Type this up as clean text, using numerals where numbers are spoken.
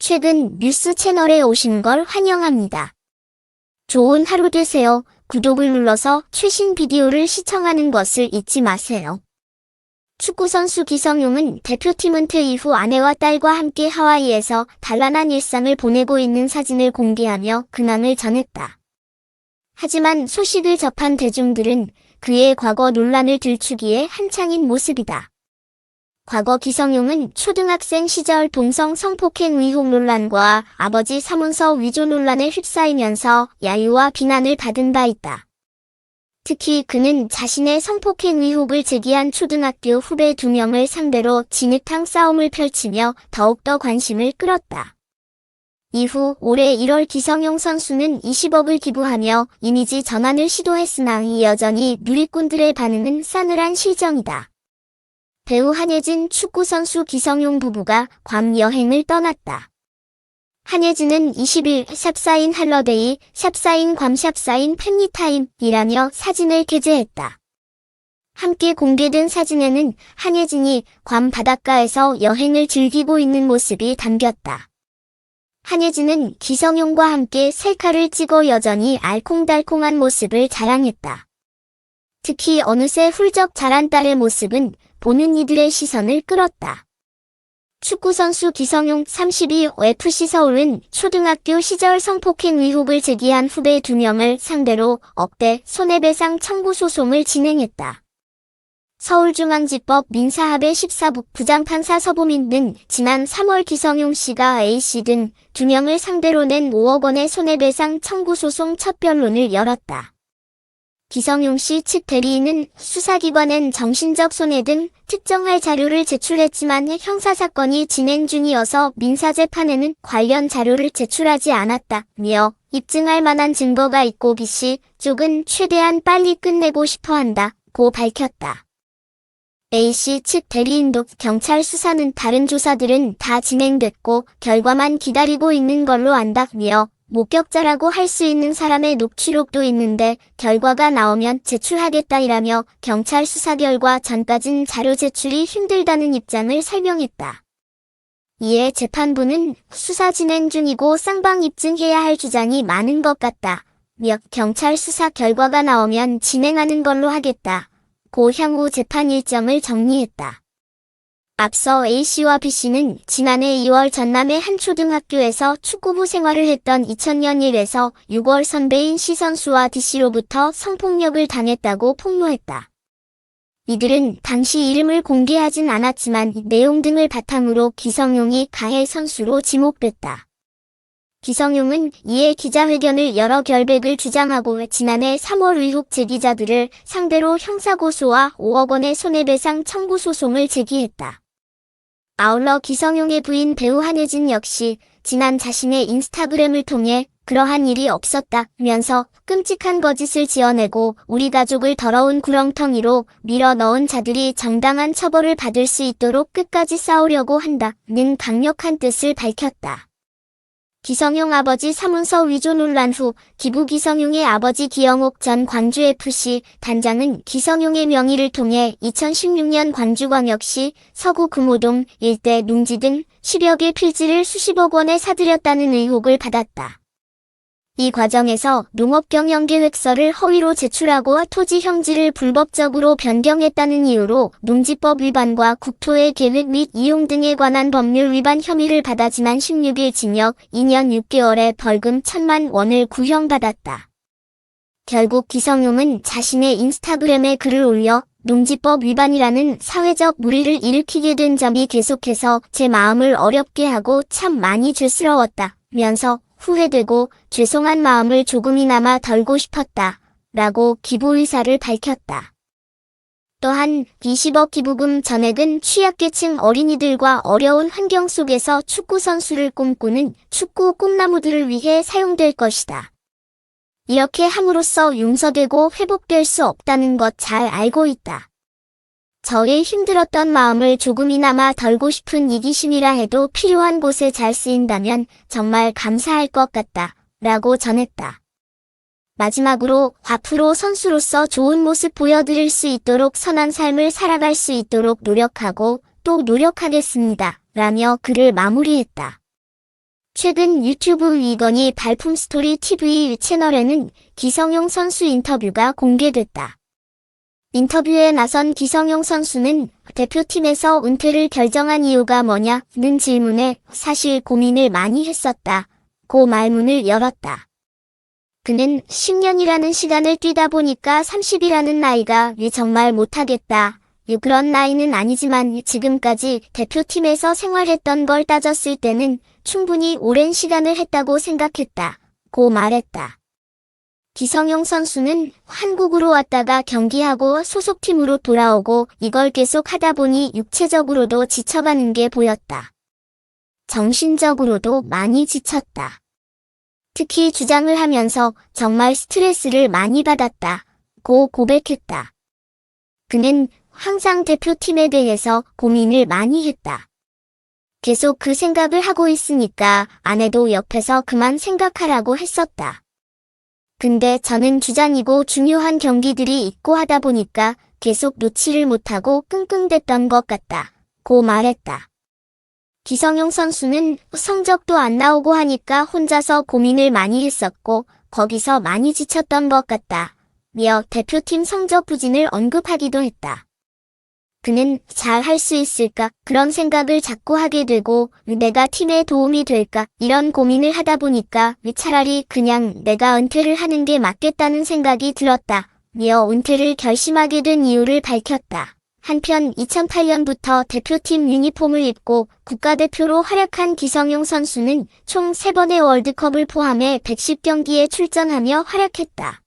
최근 뉴스 채널에 오신 걸 환영합니다. 좋은 하루 되세요. 구독을 눌러서 최신 비디오를 시청하는 것을 잊지 마세요. 축구선수 기성용은 대표팀 은퇴 이후 아내와 딸과 함께 하와이에서 단란한 일상을 보내고 있는 사진을 공개하며 근황을 전했다. 하지만 소식을 접한 대중들은 그의 과거 논란을 들추기에 한창인 모습이다. 과거 기성용은 초등학생 시절 동성 성폭행 의혹 논란과 아버지 사문서 위조 논란에 휩싸이면서 야유와 비난을 받은 바 있다. 특히 그는 자신의 성폭행 의혹을 제기한 초등학교 후배 2명을 상대로 진흙탕 싸움을 펼치며 더욱더 관심을 끌었다. 이후 올해 1월 기성용 선수는 20억을 기부하며 이미지 전환을 시도했으나 여전히 누리꾼들의 반응은 싸늘한 실정이다. 배우 한예진 축구선수 기성용 부부가 괌 여행을 떠났다. 한예진은 20일 샵사인 할러데이, 샵사인 괌 샵사인 팬미타임이라며 사진을 게재했다. 함께 공개된 사진에는 한예진이 괌 바닷가에서 여행을 즐기고 있는 모습이 담겼다. 한예진은 기성용과 함께 셀카를 찍어 여전히 알콩달콩한 모습을 자랑했다. 특히 어느새 훌쩍 자란 딸의 모습은 보는 이들의 시선을 끌었다. 축구선수 기성용 32 FC 서울은 초등학교 시절 성폭행 의혹을 제기한 후배 2명을 상대로 억대 손해배상 청구 소송을 진행했다. 서울중앙지법 민사합의 14부 부장판사 서보민은 지난 3월 기성용 씨가 A씨 등 2명을 상대로 낸 5억 원의 손해배상 청구 소송 첫 변론을 열었다. 기성용 씨 측 대리인은 수사기관엔 정신적 손해 등 특정할 자료를 제출했지만 형사사건이 진행 중이어서 민사재판에는 관련 자료를 제출하지 않았다며 입증할 만한 증거가 있고 B씨 쪽은 최대한 빨리 끝내고 싶어 한다고 밝혔다. A씨 측 대리인도 경찰 수사는 다른 조사들은 다 진행됐고 결과만 기다리고 있는 걸로 안다며 목격자라고 할 수 있는 사람의 녹취록도 있는데 결과가 나오면 제출하겠다이라며 경찰 수사 결과 전까진 자료 제출이 힘들다는 입장을 설명했다. 이에 재판부는 수사 진행 중이고 쌍방 입증해야 할 주장이 많은 것 같다. 경찰 수사 결과가 나오면 진행하는 걸로 하겠다. 고 향후 재판 일정을 정리했다. 앞서 A씨와 B씨는 지난해 2월 전남의 한 초등학교에서 축구부 생활을 했던 2000년 1에서 6월 선배인 C 선수와 D씨로부터 성폭력을 당했다고 폭로했다. 이들은 당시 이름을 공개하진 않았지만 내용 등을 바탕으로 기성용이 가해 선수로 지목됐다. 기성용은 이에 기자회견을 열어 결백을 주장하고 지난해 3월 의혹 제기자들을 상대로 형사고소와 5억 원의 손해배상 청구 소송을 제기했다. 아울러 기성용의 부인 배우 한예진 역시 지난 자신의 인스타그램을 통해 그러한 일이 없었다면서 끔찍한 거짓을 지어내고 우리 가족을 더러운 구렁텅이로 밀어 넣은 자들이 정당한 처벌을 받을 수 있도록 끝까지 싸우려고 한다는 강력한 뜻을 밝혔다. 기성용 아버지 사문서 위조 논란 후 기부 기성용의 아버지 기영옥 전 광주FC 단장은 기성용의 명의를 통해 2016년 광주광역시 서구 금호동 일대 농지 등 10여 개 필지를 수십억 원에 사들였다는 의혹을 받았다. 이 과정에서 농업경영계획서를 허위로 제출하고 토지 형지를 불법적으로 변경했다는 이유로 농지법 위반과 국토의 계획 및 이용 등에 관한 법률 위반 혐의를 받아 지난 16일 징역 2년 6개월에 벌금 1,000만 원을 구형받았다. 결국 기성용은 자신의 인스타그램에 글을 올려 농지법 위반이라는 사회적 물의를 일으키게 된 점이 계속해서 제 마음을 어렵게 하고 참 많이 죄스러웠다면서 후회되고 죄송한 마음을 조금이나마 덜고 싶었다. 라고 기부 의사를 밝혔다. 또한 20억 기부금 전액은 취약계층 어린이들과 어려운 환경 속에서 축구선수를 꿈꾸는 축구 꿈나무들을 위해 사용될 것이다. 이렇게 함으로써 용서되고 회복될 수 없다는 것 잘 알고 있다. 저의 힘들었던 마음을 조금이나마 덜고 싶은 이기심이라 해도 필요한 곳에 잘 쓰인다면 정말 감사할 것 같다. 라고 전했다. 마지막으로 앞으로 선수로서 좋은 모습 보여드릴 수 있도록 선한 삶을 살아갈 수 있도록 노력하고 또 노력하겠습니다. 라며 글을 마무리했다. 최근 유튜브 이건희 발품 스토리 TV 채널에는 기성용 선수 인터뷰가 공개됐다. 인터뷰에 나선 기성용 선수는 대표팀에서 은퇴를 결정한 이유가 뭐냐는 질문에 사실 고민을 많이 했었다고 말문을 열었다. 그는 10년이라는 시간을 뛰다 보니까 30이라는 나이가 정말 못하겠다. 그런 나이는 아니지만 지금까지 대표팀에서 생활했던 걸 따졌을 때는 충분히 오랜 시간을 했다고 생각했다고 말했다. 기성용 선수는 한국으로 왔다가 경기하고 소속팀으로 돌아오고 이걸 계속 하다 보니 육체적으로도 지쳐가는 게 보였다. 정신적으로도 많이 지쳤다. 특히 주장을 하면서 정말 스트레스를 많이 받았다고 고백했다. 그는 항상 대표팀에 대해서 고민을 많이 했다. 계속 그 생각을 하고 있으니까 아내도 옆에서 그만 생각하라고 했었다. 근데 저는 주장이고 중요한 경기들이 있고 하다 보니까 계속 놓지를 못하고 끙끙댔던 것 같다고 말했다. 기성용 선수는 성적도 안 나오고 하니까 혼자서 고민을 많이 했었고 거기서 많이 지쳤던 것 같다며 대표팀 성적 부진을 언급하기도 했다. 그는 잘 할 수 있을까 그런 생각을 자꾸 하게 되고 내가 팀에 도움이 될까 이런 고민을 하다 보니까 차라리 그냥 내가 은퇴를 하는 게 맞겠다는 생각이 들었다며 은퇴를 결심하게 된 이유를 밝혔다. 한편 2008년부터 대표팀 유니폼을 입고 국가대표로 활약한 기성용 선수는 총 3번의 월드컵을 포함해 110경기에 출전하며 활약했다.